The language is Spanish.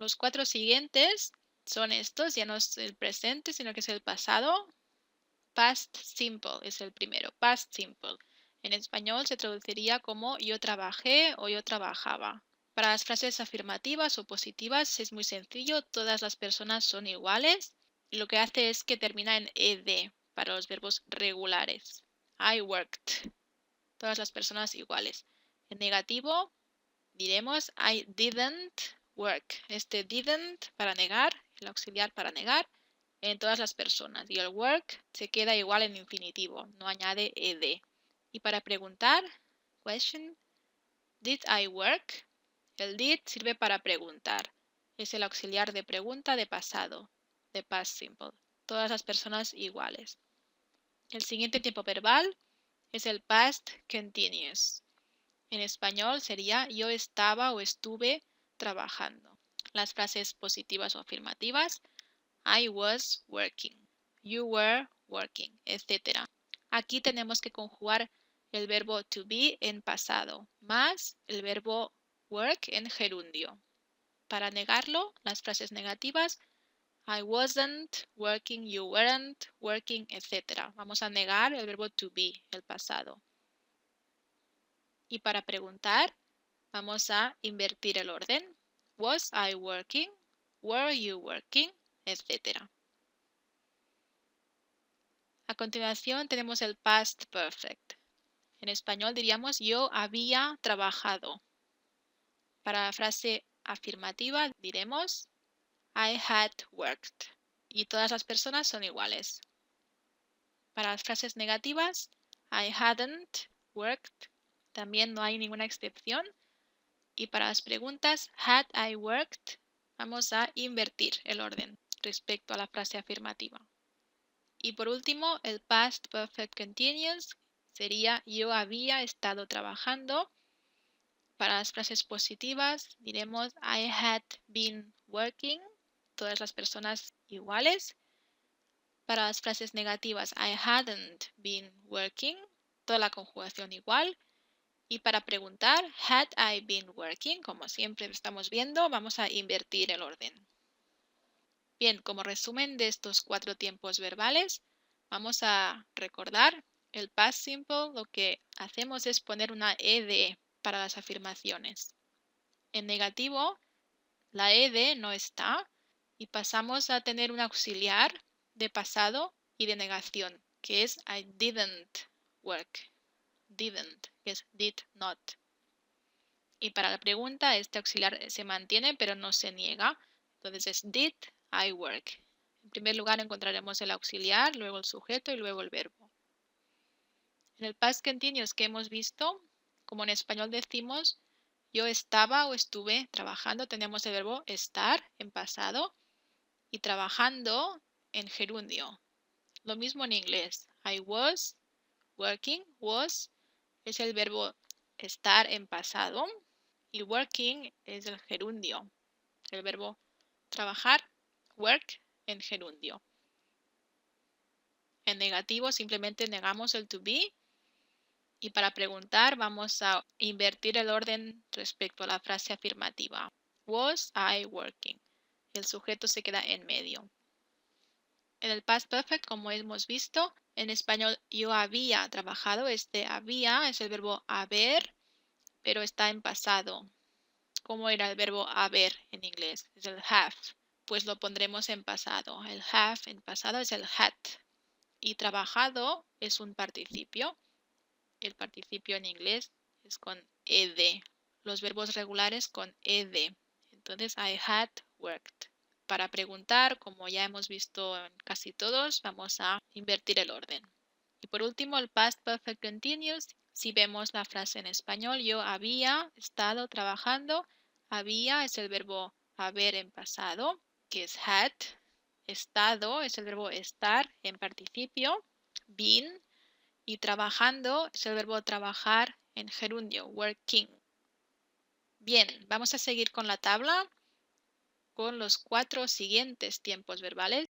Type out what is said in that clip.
Los 4 siguientes son estos, ya no es el presente, sino que es el pasado. Past simple es el primero, past simple. En español se traduciría como yo trabajé o yo trabajaba. Para las frases afirmativas o positivas es muy sencillo, todas las personas son iguales. Y lo que hace es que termina en ed para los verbos regulares. I worked. Todas las personas iguales. En negativo diremos I didn't work. Este didn't para negar, el auxiliar para negar, en todas las personas. Y el work se queda igual en infinitivo, no añade ed. Y para preguntar, question, did I work? El did sirve para preguntar. Es el auxiliar de pregunta de pasado, de past simple. Todas las personas iguales. El siguiente tiempo verbal es el past continuous. En español sería yo estaba o estuve trabajando. Las frases positivas o afirmativas, I was working, you were working, etc. Aquí tenemos que conjugar el verbo to be en pasado más el verbo work en gerundio. Para negarlo, las frases negativas, I wasn't working, you weren't working, etc. Vamos a negar el verbo to be, el pasado. Y para preguntar, vamos a invertir el orden. Was I working? Were you working? Etc. A continuación tenemos el past perfect. En español diríamos yo había trabajado. Para la frase afirmativa diremos I had worked. Y todas las personas son iguales. Para las frases negativas, I hadn't worked. También no hay ninguna excepción. Y para las preguntas, had I worked, vamos a invertir el orden respecto a la frase afirmativa. Y por último, el past perfect continuous sería yo había estado trabajando. Para las frases positivas diremos I had been working, todas las personas iguales. Para las frases negativas I hadn't been working, toda la conjugación igual. Y para preguntar, had I been working, como siempre estamos viendo, vamos a invertir el orden. Bien, como resumen de estos 4 tiempos verbales, vamos a recordar el past simple. Lo que hacemos es poner una ed para las afirmaciones. En negativo, la ed no está y pasamos a tener un auxiliar de pasado y de negación, que es I didn't work. Didn't, que es did not. Y para la pregunta, este auxiliar se mantiene, pero no se niega. Entonces es did I work. En primer lugar encontraremos el auxiliar, luego el sujeto y luego el verbo. En el past continuous que hemos visto, como en español decimos, yo estaba o estuve trabajando, tenemos el verbo estar en pasado y trabajando en gerundio. Lo mismo en inglés. I was working, was es el verbo estar en pasado. Y working es el gerundio, el verbo trabajar, work en gerundio. En negativo simplemente negamos el to be y para preguntar vamos a invertir el orden respecto a la frase afirmativa. Was I working? El sujeto se queda en medio. En el past perfect, como hemos visto, en español yo había trabajado. Este había es el verbo haber, pero está en pasado. ¿Cómo era el verbo haber en inglés? Es el have. Pues lo pondremos en pasado. El have en pasado es el had. Y trabajado es un participio. El participio en inglés es con ed. Los verbos regulares con ed. Entonces, I had worked. Para preguntar, como ya hemos visto en casi todos, vamos a invertir el orden. Y por último, el past perfect continuous. Si vemos la frase en español, yo había estado trabajando. Había es el verbo haber en pasado, que es had. Estado es el verbo estar en participio, been. Y trabajando es el verbo trabajar en gerundio, working. Bien, vamos a seguir con la tabla con los 4 siguientes tiempos verbales.